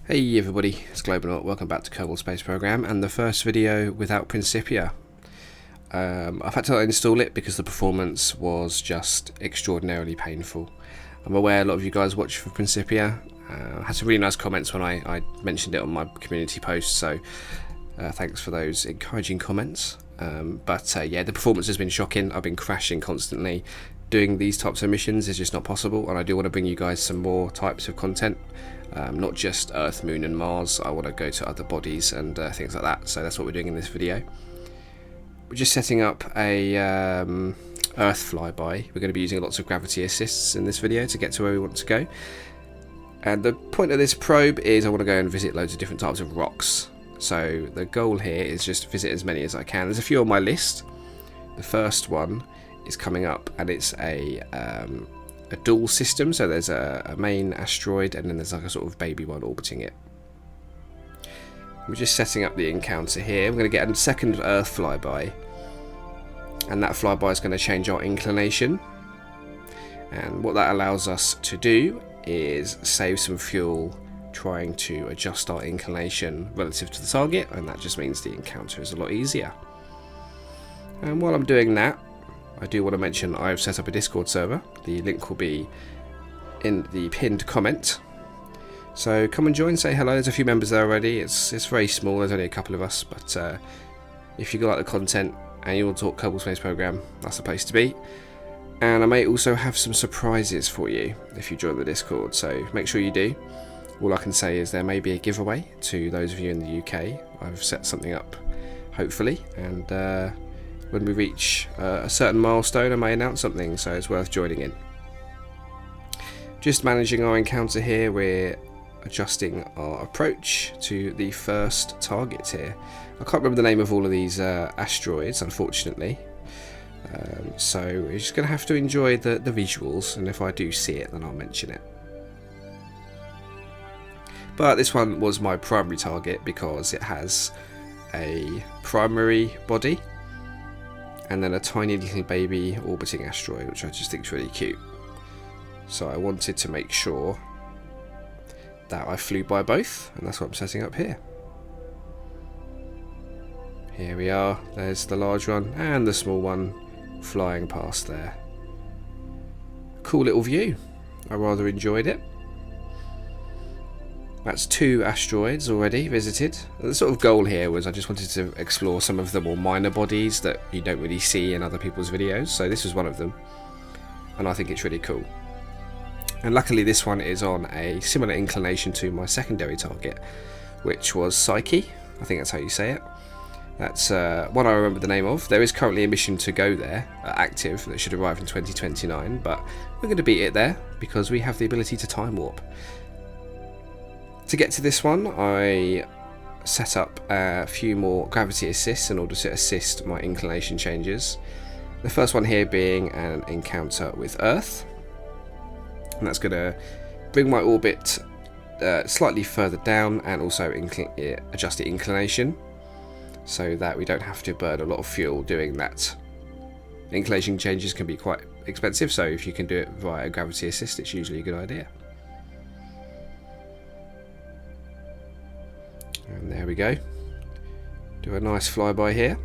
Hey everybody, it's Global. Welcome back to Kerbal Space Program and the first video without Principia. I've had to uninstall it because the performance was just extraordinarily painful. I'm aware a lot of you guys watch for Principia. I had some really nice comments when I mentioned it on my community post, so thanks for those encouraging comments. Yeah, the performance has been shocking. I've been crashing constantly. Doing these types of missions is just not possible, and I do want to bring you guys some more types of content, not just Earth, Moon and Mars. I want to go to other bodies and things like that, so that's what we're doing in this video. We're just setting up a Earth flyby. We're going to be using lots of gravity assists in this video to get to where we want to go, and the point of this probe is I want to go and visit loads of different types of rocks. So the goal here is just to visit as many as I can. There's a few on my list. The first one is coming up, and it's a dual system, so there's a main asteroid and then there's like a sort of baby one orbiting it. We're just setting up the encounter here. We're going to get a second Earth flyby, and that flyby is going to change our inclination, and what that allows us to do is save some fuel trying to adjust our inclination relative to the target, and that just means the encounter is a lot easier. And while I'm doing that, I do want to mention I've set up a Discord server. The link will be in the pinned comment. So come and join, say hello. There's a few members there already. It's very small, there's only a couple of us, but if you like the content and you want to talk Kerbal Space Program, that's the place to be. And I may also have some surprises for you if you join the Discord, so make sure you do. All I can say is there may be a giveaway to those of you in the UK. I've set something up, hopefully, and when we reach a certain milestone I may announce something, so it's worth joining in. Just managing our encounter here, we're adjusting our approach to the first target here. I can't remember the name of all of these asteroids, unfortunately, so we're just going to have to enjoy the visuals, and if I do see it then I'll mention it. But this one was my primary target because it has a primary body and then a tiny little baby orbiting asteroid, which I just think is really cute. So I wanted to make sure that I flew by both, and that's what I'm setting up here. Here we are, there's the large one and the small one flying past there. Cool little view, I rather enjoyed it. That's 2 asteroids already visited. The sort of goal here was I just wanted to explore some of the more minor bodies that you don't really see in other people's videos, so this was one of them, and I think it's really cool. And luckily this one is on a similar inclination to my secondary target, which was Psyche. I think that's how you say it. That's one I remember the name of. There is currently a mission to go there, active, that should arrive in 2029, but we're going to beat it there because we have the ability to time warp. To get to this one, I set up a few more gravity assists in order to assist my inclination changes. The first one here being an encounter with Earth, and that's going to bring my orbit slightly further down and also adjust the inclination so that we don't have to burn a lot of fuel doing that. Inclination changes can be quite expensive, so if you can do it via gravity assist, it's usually a good idea. And there we go. Do a nice flyby here.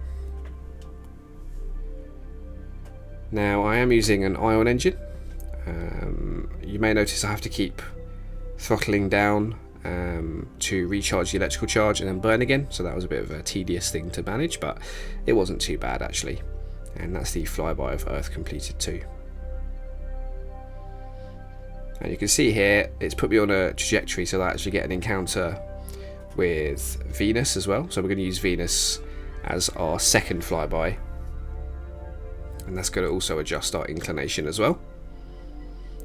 Now I am using an ion engine. You may notice I have to keep throttling down to recharge the electrical charge and then burn again, so that was a bit of a tedious thing to manage, but it wasn't too bad actually. And that's the flyby of Earth completed too. And you can see here it's put me on a trajectory so that I actually get an encounter with Venus as well, so we're going to use Venus as our second flyby, and that's going to also adjust our inclination as well.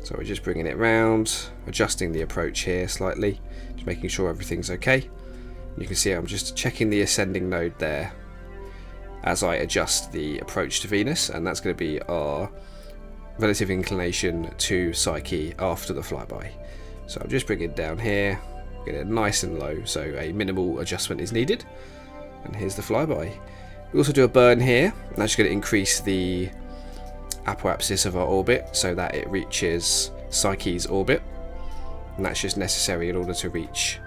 So we're just bringing it round, adjusting the approach here slightly, just making sure everything's okay. You can see I'm just checking the ascending node there as I adjust the approach to Venus, and that's going to be our relative inclination to Psyche after the flyby. So I'm just bringing it down here, get it nice and low, so a minimal adjustment is needed. And here's the flyby. We also do a burn here, and that's going to increase the apoapsis of our orbit so that it reaches Psyche's orbit, and that's just necessary in order to reach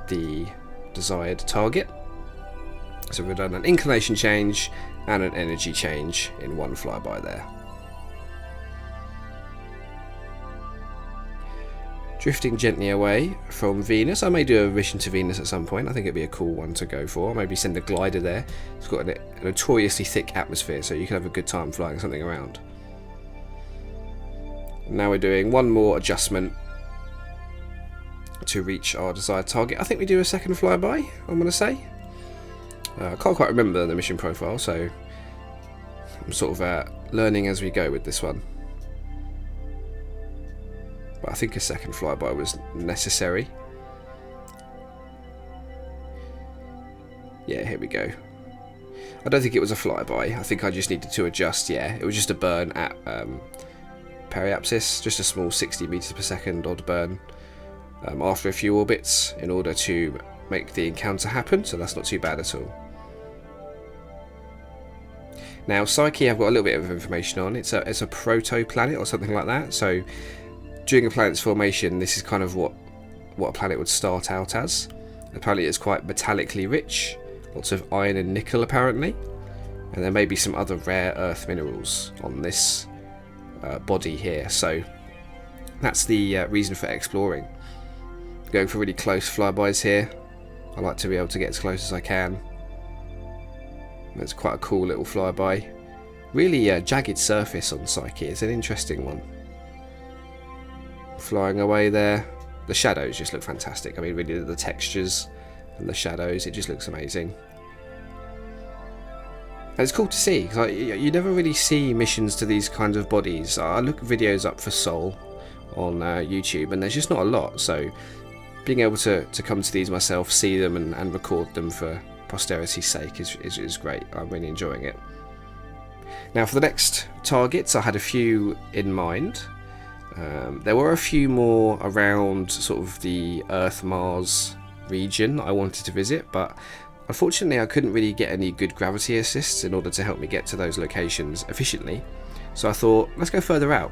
the desired target. So we've done an inclination change and an energy change in one flyby there. Drifting gently away from Venus. I may do a mission to Venus at some point. I think it'd be a cool one to go for. Maybe send a glider there. It's got a notoriously thick atmosphere, so you can have a good time flying something around. Now we're doing one more adjustment to reach our desired target. I think we do a second flyby, I'm going to say. I can't quite remember the mission profile, so I'm sort of learning as we go with this one. But I think a second flyby was necessary. Yeah, here we go. I don't think it was a flyby. I think I just needed to adjust. Yeah, it was just a burn at periapsis, just a small 60 meters per second odd burn after a few orbits in order to make the encounter happen. So that's not too bad at all. Now Psyche, I've got a little bit of information on. It's a proto-planet or something like that. So during a planet's formation, this is kind of what a planet would start out as. Apparently it's quite metallically rich, lots of iron and nickel apparently, and there may be some other rare earth minerals on this body here. So that's the reason for exploring. Going for really close flybys here. I like to be able to get as close as I can. It's quite a cool little flyby. Really jagged surface on Psyche. It's an interesting one. Flying away there. The shadows just look fantastic. I mean, really, the textures and the shadows, it just looks amazing. And it's cool to see, because you never really see missions to these kinds of bodies. I look videos up for Sol on YouTube, and there's just not a lot. So being able to come to these myself, see them and record them for posterity's sake is great. I'm really enjoying it. Now for the next targets, I had a few in mind. There were a few more around sort of the Earth-Mars region I wanted to visit, but unfortunately I couldn't really get any good gravity assists in order to help me get to those locations efficiently. So I thought, let's go further out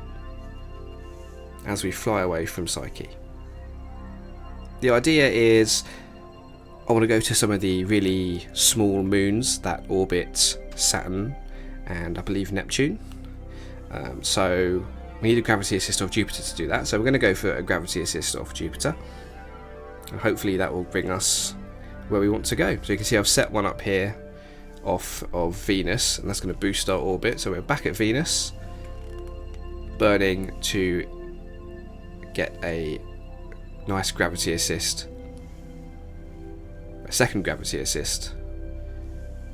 as we fly away from Psyche. The idea is I want to go to some of the really small moons that orbit Saturn and I believe Neptune. So we need a gravity assist off Jupiter to do that, so we're going to go for a gravity assist off Jupiter, and hopefully that will bring us where we want to go. So you can see I've set one up here off of Venus, and that's going to boost our orbit. So we're back at Venus, burning to get a nice gravity assist, a second gravity assist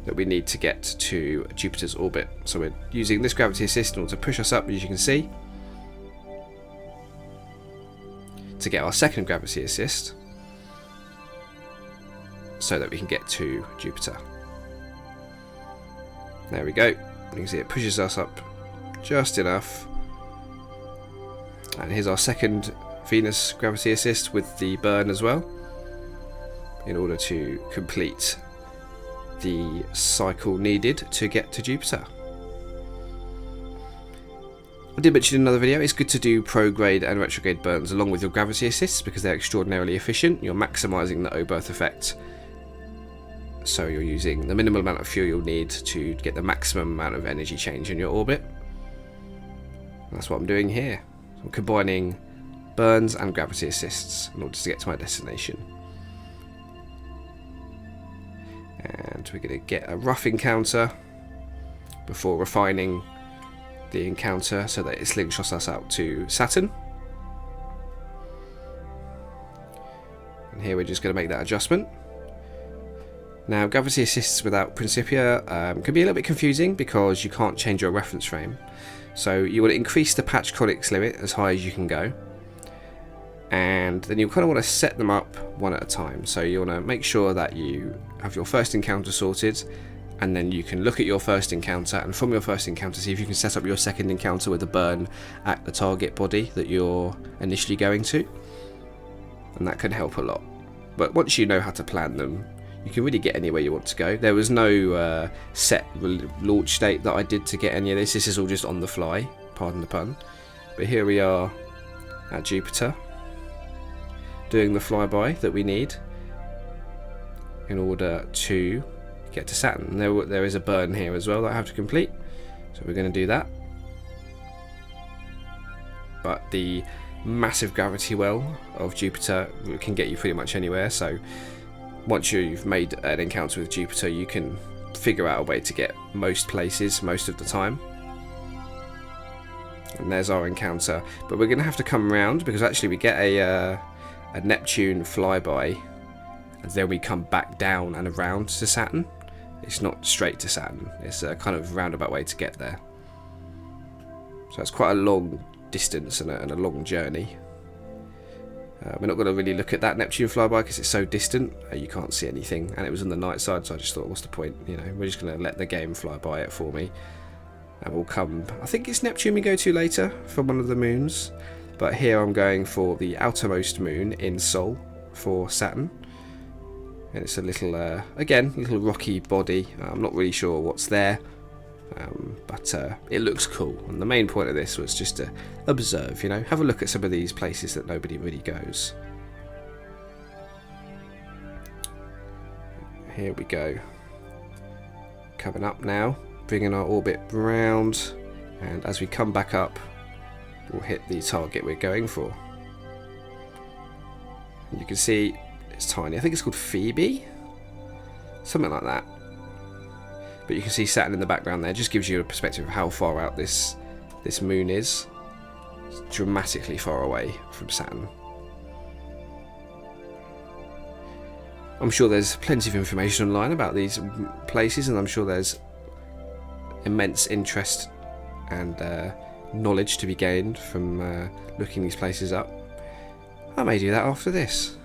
that we need to get to Jupiter's orbit. So we're using this gravity assist in order to push us up, as you can see, to get our second gravity assist so that we can get to Jupiter. There we go. You can see it pushes us up just enough. And here's our second Venus gravity assist with the burn as well, in order to complete the cycle needed to get to Jupiter. I did mention in another video, it's good to do prograde and retrograde burns along with your gravity assists because they're extraordinarily efficient. You're maximising the O-berth effect, so you're using the minimal amount of fuel you'll need to get the maximum amount of energy change in your orbit. And that's what I'm doing here. I'm combining burns and gravity assists in order to get to my destination. And we're going to get a rough encounter before refining the encounter so that it slingshots us out to Saturn. And here we're just going to make that adjustment. Now gravity assists without Principia can be a little bit confusing because you can't change your reference frame. So you want to increase the patch conics limit as high as you can go, and then you kind of want to set them up one at a time. So you want to make sure that you have your first encounter sorted, and then you can look at your first encounter, and from your first encounter see if you can set up your second encounter with a burn at the target body that you're initially going to, and that can help a lot. But once you know how to plan them, you can really get anywhere you want to go. There was no set launch date that I did to get any of this. This is all just on the fly, pardon the pun. But here we are at Jupiter, doing the flyby that we need. in order to get to Saturn. There is a burn here as well that I have to complete, so we're going to do that. But the massive gravity well of Jupiter can get you pretty much anywhere, so once you've made an encounter with Jupiter, you can figure out a way to get most places most of the time. And there's our encounter, but we're going to have to come around because actually we get a Neptune flyby, and then we come back down and around to Saturn. It's not straight to Saturn, it's a kind of roundabout way to get there. So it's quite a long distance and a long journey. We're not going to really look at that Neptune flyby because it's so distant, you can't see anything, and it was on the night side, so I just thought, what's the point? You know, we're just going to let the game fly by it for me, and we'll come. I think it's Neptune we go to later for one of the moons, but here I'm going for the outermost moon in Sol for Saturn, and it's a little, again, little rocky body. I'm not really sure what's there. But it looks cool, and the main point of this was just to observe, you know, have a look at some of these places that nobody really goes. Here we go, coming up now, bringing our orbit round, and as we come back up we'll hit the target we're going for. And you can see it's tiny. I think it's called Phoebe, something like that. But you can see Saturn in the background there. Just gives you a perspective of how far out this moon is. It's dramatically far away from Saturn. I'm sure there's plenty of information online about these places, and I'm sure there's immense interest and knowledge to be gained from looking these places up. I may do that after this.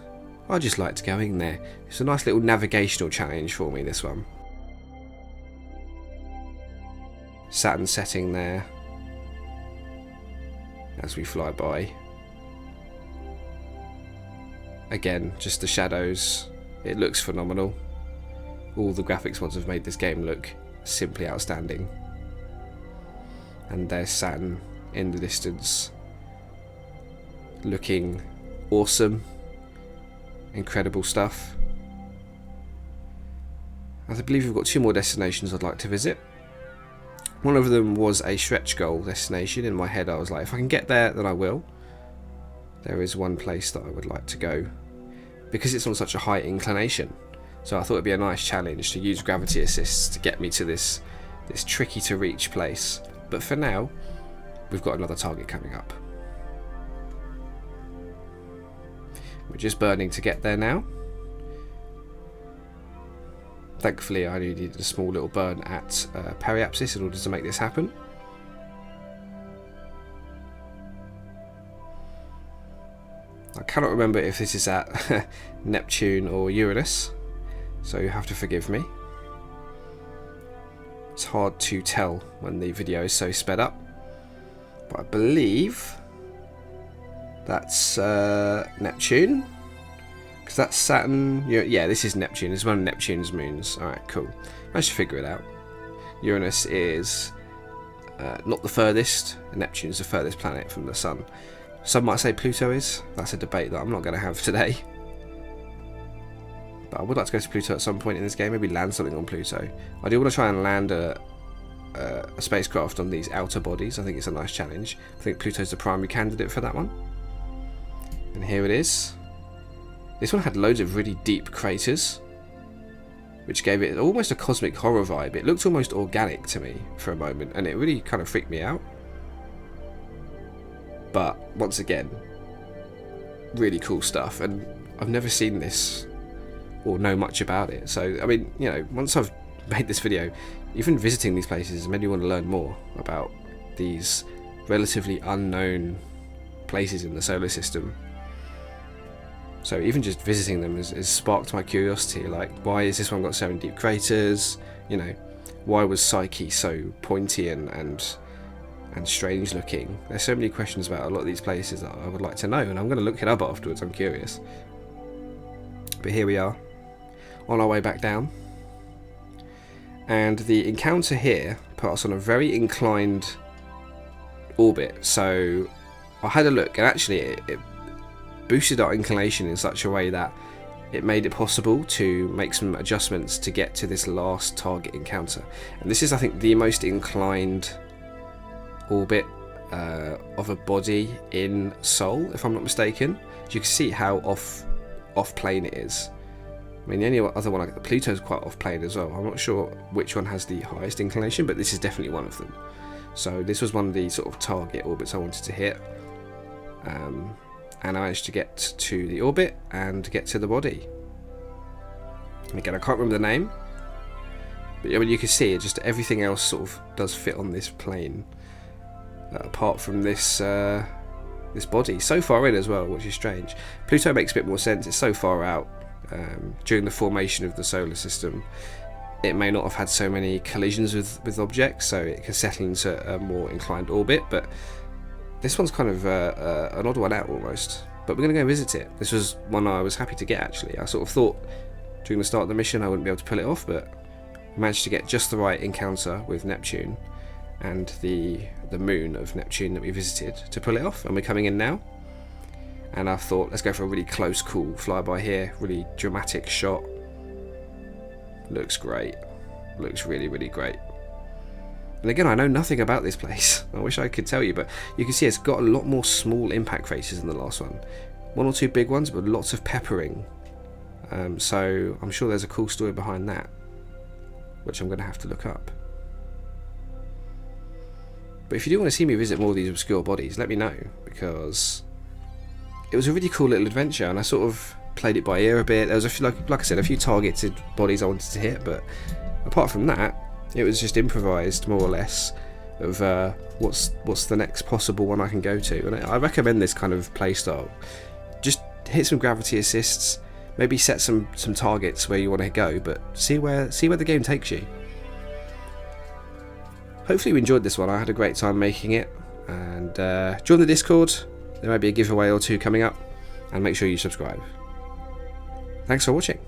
I just like going there. It's a nice little navigational challenge for me, this one. Saturn setting there as we fly by. Again, just the shadows. It looks phenomenal. All the graphics mods have made this game look simply outstanding. And there's Saturn in the distance, looking awesome. Incredible stuff. I believe we've got 2 more destinations I'd like to visit. One of them was a stretch goal destination. In my head I was like, if I can get there then I will. There is one place that I would like to go because it's on such a high inclination, so I thought it'd be a nice challenge to use gravity assists to get me to this tricky to reach place. But for now we've got another target coming up. We're just burning to get there now. Thankfully I only needed a small little burn at periapsis in order to make this happen. I cannot remember if this is at Neptune or Uranus, so you have to forgive me. It's hard to tell when the video is so sped up, but I believe that's Neptune. Because that's Saturn. Yeah, this is Neptune. It's one of Neptune's moons. Alright, cool. I should figure it out. Uranus is not the furthest. Neptune's the furthest planet from the Sun. Some might say Pluto is. That's a debate that I'm not going to have today. But I would like to go to Pluto at some point in this game. Maybe land something on Pluto. I do want to try and land a spacecraft on these outer bodies. I think it's a nice challenge. I think Pluto's the primary candidate for that one. And here it is. This one had loads of really deep craters, which gave it almost a cosmic horror vibe. It looked almost organic to me for a moment, and it really kind of freaked me out. But once again, really cool stuff, and I've never seen this or know much about it. So, I mean, you know, once I've made this video, even visiting these places has made me want to learn more about these relatively unknown places in the solar system. So even just visiting them has sparked my curiosity, like, why has this one got so many deep craters? You know, why was Psyche so pointy and strange looking? There's so many questions about a lot of these places that I would like to know, and I'm going to look it up afterwards. I'm curious. But here we are, on our way back down. And the encounter here put us on a very inclined orbit. So I had a look, and actually it boosted our inclination in such a way that it made it possible to make some adjustments to get to this last target encounter. And this is, I think, the most inclined orbit of a body in Sol, if I'm not mistaken. You can see how off plane it is. I mean, the only other one, Pluto's quite off plane as well. I'm not sure which one has the highest inclination, but this is definitely one of them. So this was one of the sort of target orbits I wanted to hit. And I managed to get to the orbit and get to the body. And again, I can't remember the name, but I mean, you can see it. Just everything else sort of does fit on this plane, apart from this this body. So far in as well, which is strange. Pluto makes a bit more sense. It's so far out. During the formation of the solar system, it may not have had so many collisions with objects, so it can settle into a more inclined orbit. But this one's kind of an odd one out almost, but we're going to go visit it. This was one I was happy to get, actually. I sort of thought during the start of the mission I wouldn't be able to pull it off, but I managed to get just the right encounter with Neptune and the moon of Neptune that we visited to pull it off, and we're coming in now. And I thought, let's go for a really close, cool flyby here, really dramatic shot. Looks great. Looks really, really great. And again, I know nothing about this place. I wish I could tell you, but you can see it's got a lot more small impact craters than the last one. One or two big ones, but lots of peppering. So I'm sure there's a cool story behind that, which I'm going to have to look up. But if you do want to see me visit more of these obscure bodies, let me know, because it was a really cool little adventure, and I sort of played it by ear a bit. There was a few, like I said, a few targeted bodies I wanted to hit, but apart from that, it was just improvised, more or less, of what's the next possible one I can go to. And I recommend this kind of playstyle. Just hit some gravity assists, maybe set some targets where you want to go, but see where the game takes you. Hopefully you enjoyed this one. I had a great time making it, and join the Discord. There might be a giveaway or two coming up, and make sure you subscribe. Thanks for watching.